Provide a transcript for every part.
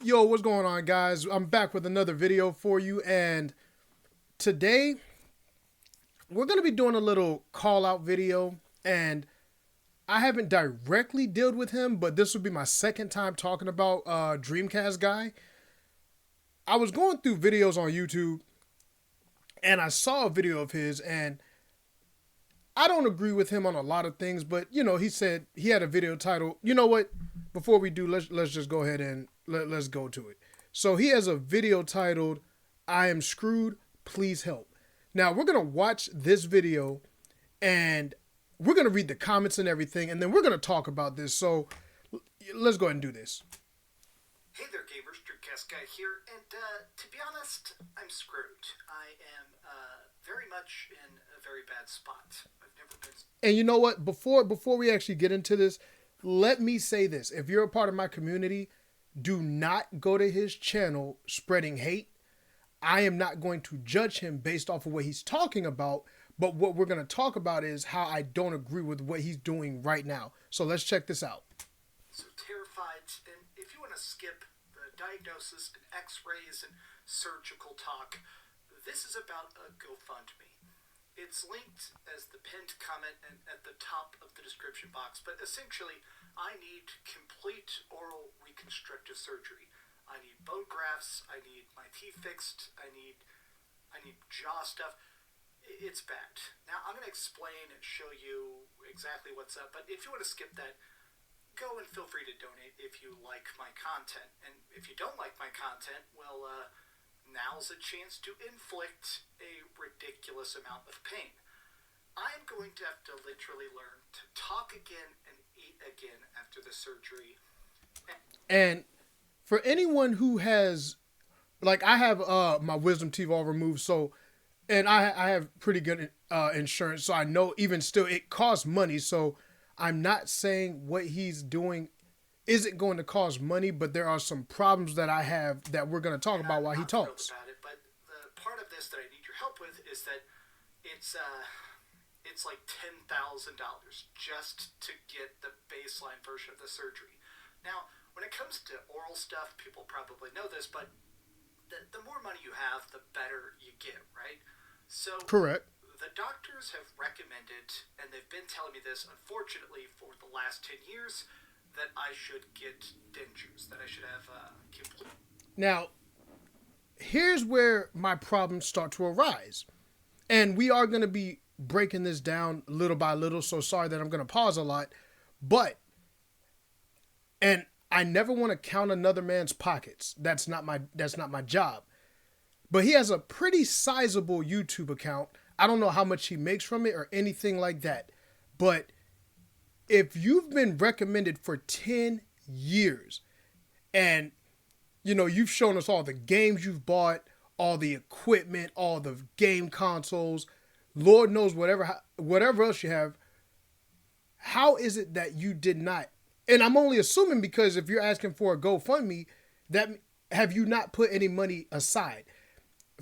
Yo, what's going on, guys? I'm back with another video for you, and today we're going to be doing a little call out video. And I haven't directly dealt with him, but this will be my second time talking about dreamcastGuy. I was going through videos on YouTube and I saw a video of his, and I don't agree with him on a lot of things, but he said he had a video titled, you know what, before we do, let's just go ahead and let's go to it. So he has a video titled, I am screwed, please help. Now we're going to watch this video and we're going to read the comments and everything, and then we're going to talk about this. So let's go ahead and do this. Hey there, gamers, dreamcastGuy here, and to be honest, I'm screwed. I am very much in a very bad spot. I've never been. And you know what? Before we actually get into this, let me say this: if you're a part of my community, do not go to his channel spreading hate. I am not going to judge him based off of what he's talking about, but what we're going to talk about is how I don't agree with what he's doing right now. So let's check this out. So terrified, and if you want to skip the diagnosis and x-rays and surgical talk, this is about a GoFundMe. It's linked as the pinned comment and at the top of the description box, but essentially I need complete oral reconstructive surgery. I need bone grafts, I need my teeth fixed, I need jaw stuff. It's bad. Now I'm going to explain and show you exactly what's up, but if you want to skip that, go and feel free to donate if you like my content. And if you don't like my content, well, now's a chance to inflict a ridiculous amount of pain. I am going to have to literally learn to talk again and eat again after the surgery. And for anyone who has, like, I have my wisdom teeth all removed, so, and I have pretty good insurance, so I know even still it costs money. So I'm not saying what he's doing isn't going to cost money, but there are some problems that I have that we're going to talk about while he talks. About it, but the part of this that I need your help with is that it's like $10,000 just to get the baseline version of the surgery. Now, when it comes to oral stuff, people probably know this, but the more money you have, the better you get, right? So Correct. The doctors have recommended, and they've been telling me this, unfortunately, for the last 10 years, that I should get dentures, that I should have complete. Now, here's where my problems start to arise. And we are going to be breaking this down little by little, so sorry that I'm going to pause a lot. But, and I never want to count another man's pockets. That's not my job. But he has a pretty sizable YouTube account. I don't know how much he makes from it or anything like that. But if you've been recommended for 10 years and, you've shown us all the games you've bought, all the equipment, all the game consoles, Lord knows whatever else you have, how is it that you did not? And I'm only assuming because if you're asking for a GoFundMe, that have you not put any money aside?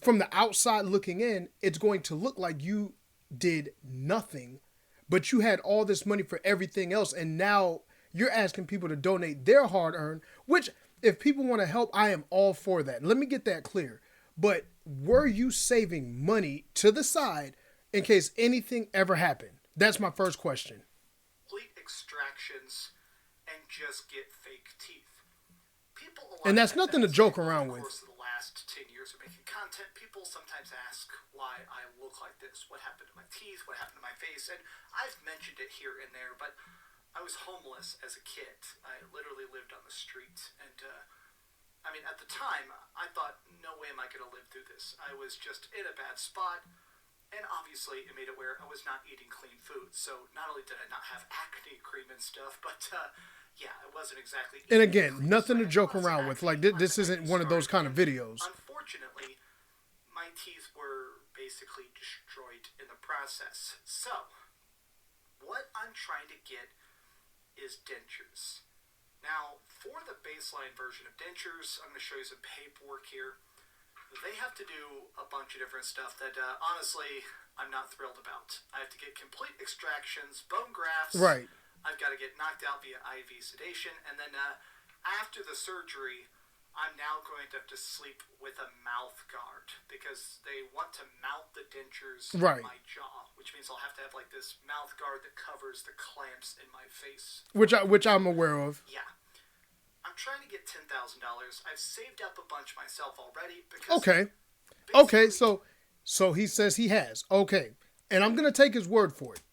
From the outside looking in, it's going to look like you did nothing, but you had all this money for everything else. And now you're asking people to donate their hard earned, which if people want to help, I am all for that. Let me get that clear. But were you saving money to the side in case anything ever happened? That's my first question. Complete extractions and just get fake teeth. And that's nothing to joke around with. Over the course of the last 10 years of making content, people sometimes ask why I look like this. What happened to my teeth? What happened to my face? And I've mentioned it here and there, but I was homeless as a kid. I literally lived on the street. And, at the time, I thought, no way am I going to live through this. I was just in a bad spot. And obviously, it made it where I was not eating clean food. So not only did I not have acne cream and stuff, but yeah, it wasn't exactly. And again, nothing to joke around with. Like, this isn't one of those kind of videos. Unfortunately, my teeth were basically destroyed in the process. So, what I'm trying to get is dentures. Now, for the baseline version of dentures, I'm going to show you some paperwork here. They have to do a bunch of different stuff that, honestly, I'm not thrilled about. I have to get complete extractions, bone grafts. Right. I've got to get knocked out via IV sedation, and then after the surgery, I'm now going to have to sleep with a mouth guard because they want to mount the dentures Right. in my jaw, which means I'll have to have like this mouth guard that covers the clamps in my face. Which I'm aware of. Yeah. I'm trying to get $10,000. I've saved up a bunch myself already because Okay. Okay, so he says he has. Okay. And I'm gonna take his word for it.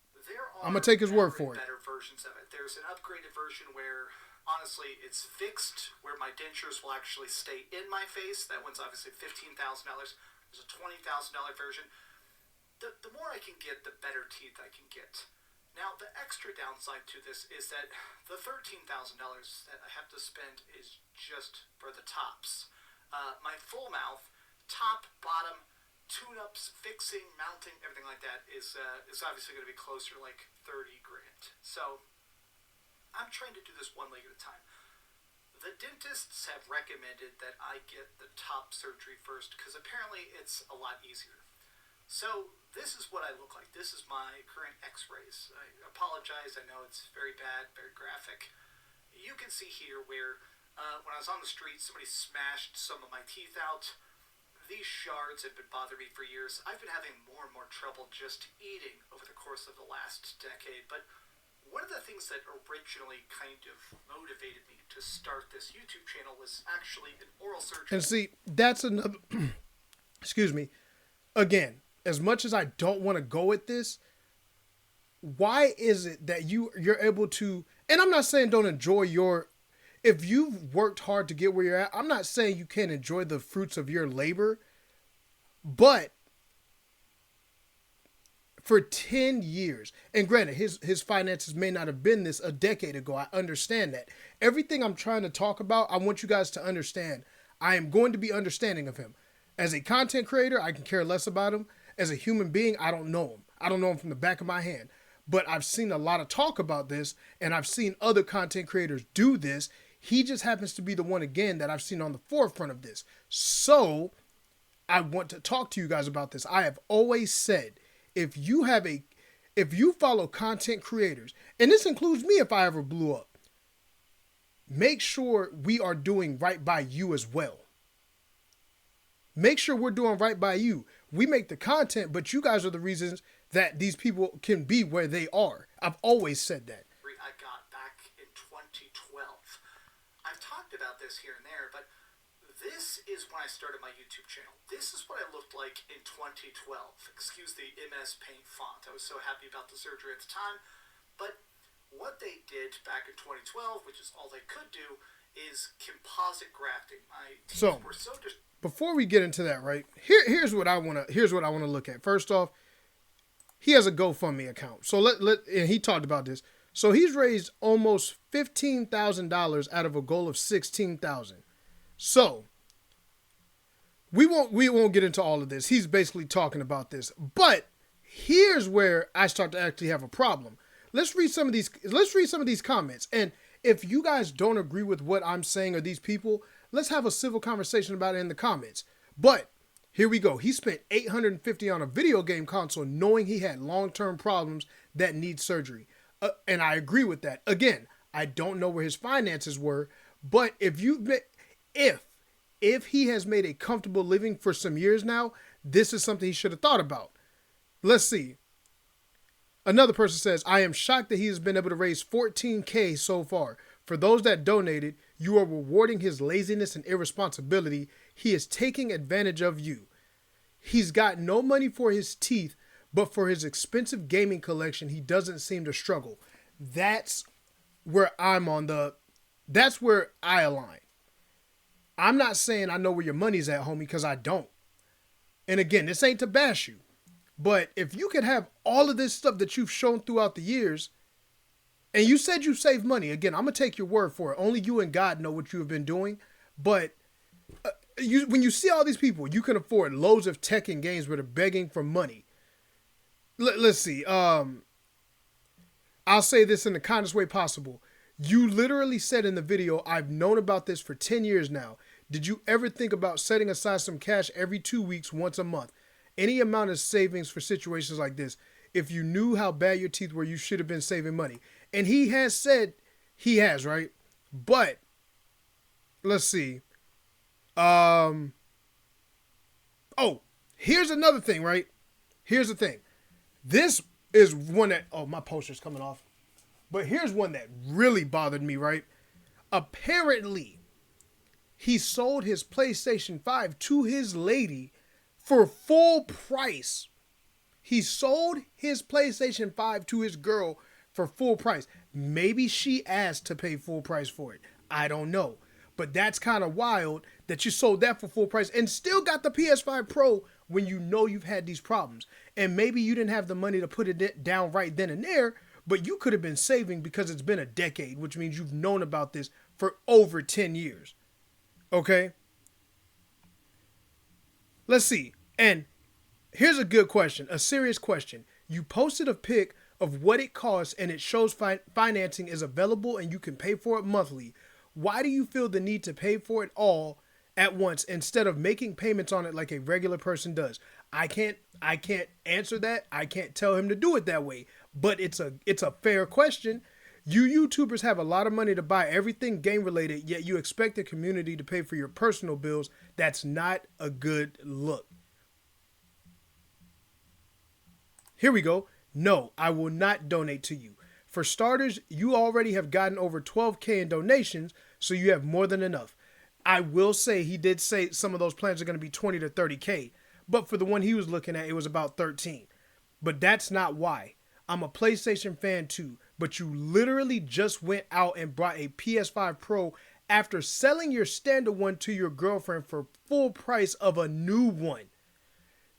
I'm gonna take his word for it. Better versions of it. There's an upgraded version where honestly it's fixed, where my dentures will actually stay in my face. That one's obviously $15,000. There's a $20,000 version. The more I can get, the better teeth I can get. Now, the extra downside to this is that the $13,000 that I have to spend is just for the tops. My full mouth, top, bottom, tune-ups, fixing, mounting, everything like that is obviously going to be closer to like 30 grand. So I'm trying to do this one leg at a time. The dentists have recommended that I get the top surgery first because apparently it's a lot easier. So this is what I look like. This is my current x-rays. I apologize. I know it's very bad, very graphic. You can see here where when I was on the street, somebody smashed some of my teeth out. These shards have been bothering me for years. I've been having more and more trouble just eating over the course of the last decade. But one of the things that originally kind of motivated me to start this YouTube channel was actually an oral surgery. And see, that's another excuse me. Again, as much as I don't want to go with this, why is it that you're able to, and I'm not saying don't enjoy if you've worked hard to get where you're at, I'm not saying you can't enjoy the fruits of your labor, but for 10 years, and granted, his finances may not have been this a decade ago. I understand that. Everything I'm trying to talk about, I want you guys to understand. I am going to be understanding of him. As a content creator, I can care less about him. As a human being, I don't know him. I don't know him from the back of my hand. But I've seen a lot of talk about this, and I've seen other content creators do this. He just happens to be the one, again, that I've seen on the forefront of this. So I want to talk to you guys about this. I have always said, if you follow content creators, and this includes me if I ever blew up, make sure we are doing right by you as well. Make sure we're doing right by you. We make the content, but you guys are the reasons that these people can be where they are. I've always said that. I got back in 2012. I've talked about this here and there, but this is when I started my YouTube channel. This is what I looked like in 2012. Excuse the MS Paint font. I was so happy about the surgery at the time. But what they did back in 2012, which is all they could do, is composite grafting. My teeth were so before we get into that, right? Here's what I want to look at. First off, he has a GoFundMe account. So and he talked about this. So he's raised almost $15,000 out of a goal of $16,000. So we won't get into all of this. He's basically talking about this. But here's where I start to actually have a problem. Let's read some of these comments. And if you guys don't agree with what I'm saying or these people, let's have a civil conversation about it in the comments. But here we go. He spent $850 on a video game console knowing he had long-term problems that need surgery. And I agree with that. Again, I don't know where his finances were, but if he has made a comfortable living for some years now, this is something he should have thought about. Let's see. Another person says, I am shocked that he has been able to raise $14,000 so far. For those that donated, you are rewarding his laziness and irresponsibility. He is taking advantage of you. He's got no money for his teeth, but for his expensive gaming collection, he doesn't seem to struggle. That's where that's where I align. I'm not saying I know where your money's at, homie, because I don't. And again, this ain't to bash you. But if you could have all of this stuff that you've shown throughout the years, and you said you saved money, again, I'm going to take your word for it. Only you and God know what you have been doing. But when you see all these people, you can afford loads of tech and games where they're begging for money. Let's see. I'll say this in the kindest way possible. You literally said in the video, I've known about this for 10 years now. Did you ever think about setting aside some cash every 2 weeks, once a month? Any amount of savings for situations like this. If you knew how bad your teeth were, you should have been saving money. And he has said he has, right? But let's see. Um. Oh, here's another thing, right? Here's the thing. This is one that, oh, my poster's coming off. But here's one that really bothered me, right? Apparently, he sold his PlayStation 5 to his lady for full price. He sold his PlayStation 5 to his girl for full price. Maybe she asked to pay full price for it. I don't know. But that's kind of wild that you sold that for full price and still got the PS5 Pro when you know you've had these problems. And maybe you didn't have the money to put it down right then and there, but you could have been saving because it's been a decade, which means you've known about this for over 10 years. Okay? Let's see. And here's a good question, a serious question. You posted a pic of what it costs and it shows financing is available and you can pay for it monthly. Why do you feel the need to pay for it all at once instead of making payments on it like a regular person does? I can't answer that. I can't tell him to do it that way, but it's a fair question. You YouTubers have a lot of money to buy everything game related, yet you expect the community to pay for your personal bills. That's not a good look. Here we go. No, I will not donate to you. For starters, you already have gotten over 12K in donations, so you have more than enough. I will say he did say some of those plans are going to be 20 to 30K, but for the one he was looking at, it was about 13. But that's not why. I'm a PlayStation fan too, but you literally just went out and bought a PS5 Pro after selling your standard one to your girlfriend for full price of a new one.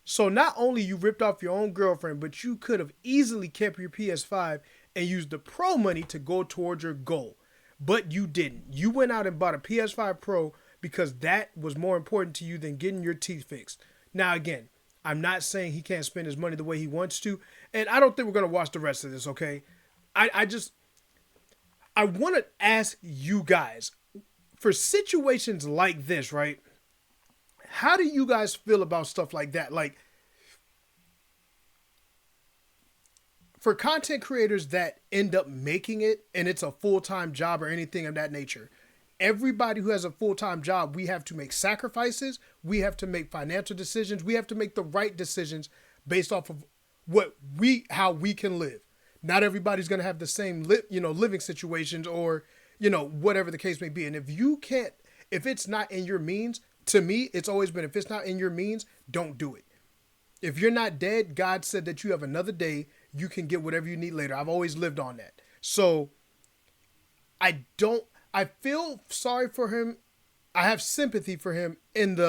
So not only you ripped off your own girlfriend, but you could have easily kept your PS5 and used the Pro money to go towards your goal. But you didn't. You went out and bought a PS5 Pro because that was more important to you than getting your teeth fixed. Now again, I'm not saying he can't spend his money the way he wants to, and I don't think we're going to watch the rest of this, okay? I want to ask you guys, for situations like this, right? How do you guys feel about stuff like that? Like, for content creators that end up making it and it's a full-time job or anything of that nature, everybody who has a full-time job, we have to make sacrifices. We have to make financial decisions. We have to make the right decisions based off of how we can live. Not everybody's going to have the same living situations or, whatever the case may be. And if it's not in your means, to me, it's always been, if it's not in your means, don't do it. If you're not dead, God said that you have another day. You can get whatever you need later. I've always lived on that. So I feel sorry for him. I have sympathy for him in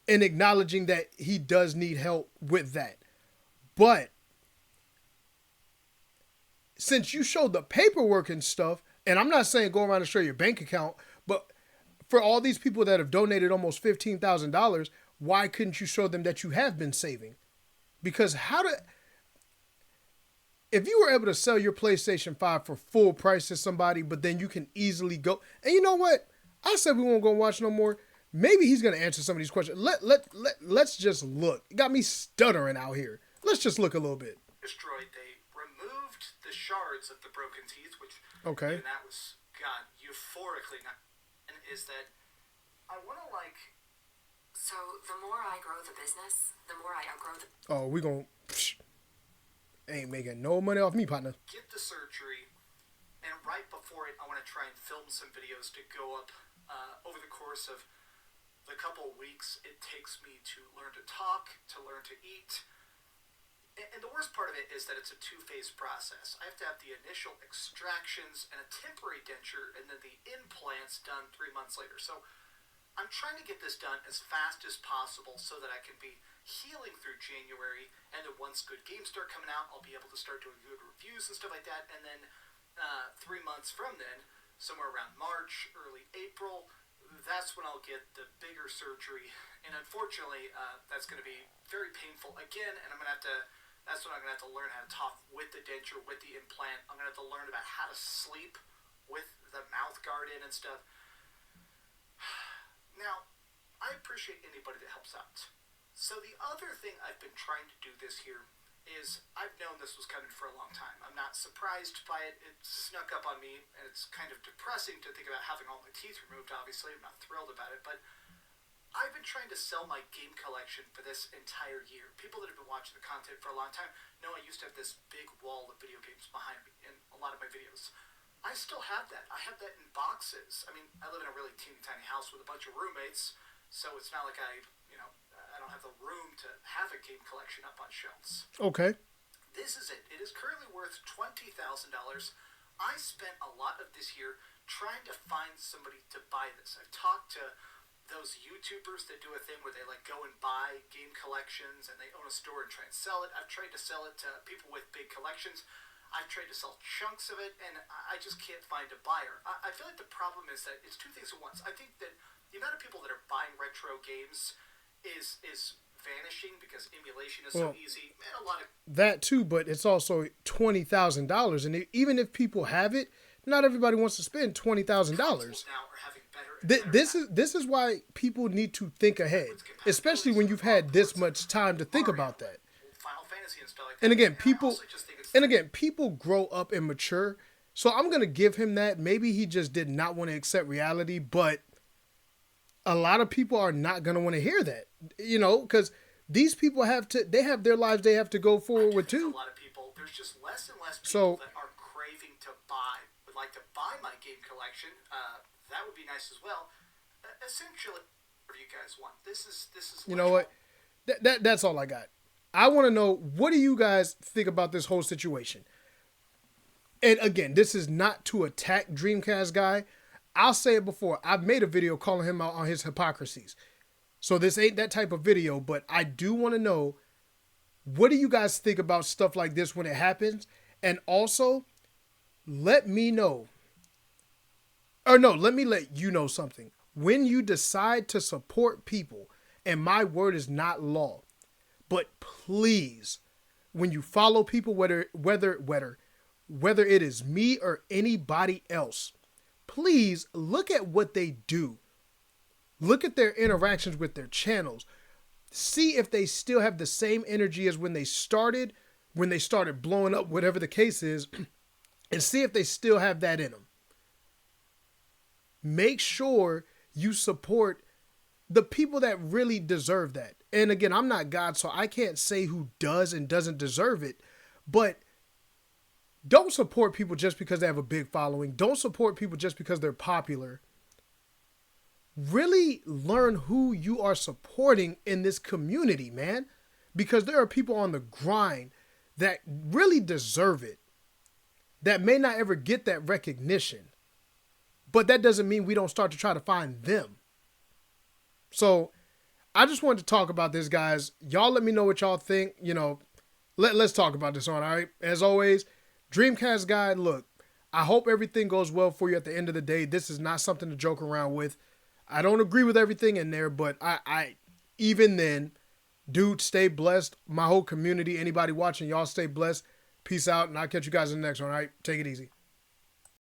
acknowledging that he does need help with that. But since you showed the paperwork and stuff, and I'm not saying go around and show your bank account, but for all these people that have donated almost $15,000, why couldn't you show them that you have been saving? Because if you were able to sell your PlayStation 5 for full price to somebody, but then you can easily go, and you know what? I said we won't go watch no more. Maybe he's going to answer some of these questions. Let's just look. It got me stuttering out here. Let's just look a little bit. Destroyed. They removed the shards of the broken teeth, which okay, and that was euphorically not. And is that I want to So the more I grow the business, the more I outgrow the. Oh, we gonna ain't making no money off me, partner. Get the surgery, and right before it, I want to try and film some videos to go up over the course of the couple of weeks it takes me to learn to talk, to learn to eat. And the worst part of it is that it's a two-phase process. I have to have the initial extractions and a temporary denture, and then the implants done 3 months later. So I'm trying to get this done as fast as possible so that I can be healing through January, and then once good games start coming out, I'll be able to start doing good reviews and stuff like that. And then 3 months from then, somewhere around March, early April, that's when I'll get the bigger surgery. And unfortunately, that's going to be very painful again, and that's when I'm going to have to learn how to talk with the denture, with the implant. I'm going to have to learn about how to sleep with the mouth guard in and stuff. Now, I appreciate anybody that helps out. So the other thing I've been trying to do this year is I've known this was coming for a long time. I'm not surprised by it. It snuck up on me, and it's kind of depressing to think about having all my teeth removed, obviously. I'm not thrilled about it, but I've been trying to sell my game collection for this entire year. People that have been watching the content for a long time know I used to have this big wall of video games behind me in a lot of my videos. I still have that. I have that in boxes. I mean, I live in a really teeny tiny house with a bunch of roommates, so it's not like I don't have the room to have a game collection up on shelves. Okay. This is it. It is currently worth $20,000. I spent a lot of this year trying to find somebody to buy this. I've talked to those YouTubers that do a thing where they like go and buy game collections and they own a store and try and sell it. I've tried to sell it to people with big collections. I've tried to sell chunks of it, and I just can't find a buyer. I feel like the problem is that it's two things at once. I think that the amount of people that are buying retro games is vanishing because emulation is so easy. Man, a lot of that too, but it's also $20,000, and even if people have it, not everybody wants to spend $20,000. now are having better. This is why people need to think ahead, especially when you've had this much time to think about that. Final Fantasy and stuff like that. And again, I also just think it's people grow up and mature. So I'm gonna give him that. Maybe he just did not want to accept reality, but a lot of people are not gonna want to hear that, because these people have their lives they have to go forward with too. A lot of people, there's just less and less people that are craving to buy, would like to buy my game collection. That would be nice as well. Essentially, what do you guys want? This is. You know what? That's all I got. I want to know, what do you guys think about this whole situation? And again, this is not to attack Dreamcast Guy. I'll say it before. I've made a video calling him out on his hypocrisies. So this ain't that type of video, but I do want to know, what do you guys think about stuff like this when it happens? And also, let me know. Or no, let me let you know something. When you decide to support people, and my word is not law, but please, when you follow people, whether it is me or anybody else, please look at what they do. Look at their interactions with their channels. See if they still have the same energy as when they started blowing up, whatever the case is, and see if they still have that in them. Make sure you support the people that really deserve that. And again, I'm not God, so I can't say who does and doesn't deserve it, but don't support people just because they have a big following. Don't support people just because they're popular. Really learn who you are supporting in this community, man, because there are people on the grind that really deserve it, that may not ever get that recognition, but that doesn't mean we don't start to try to find them. So I just wanted to talk about this, guys. Y'all let me know what y'all think. Let's talk about this on, all right? As always, Dreamcast Guy, look, I hope everything goes well for you at the end of the day. This is not something to joke around with. I don't agree with everything in there, but I even then, dude, stay blessed. My whole community, anybody watching, y'all stay blessed. Peace out, and I'll catch you guys in the next one, all right? Take it easy.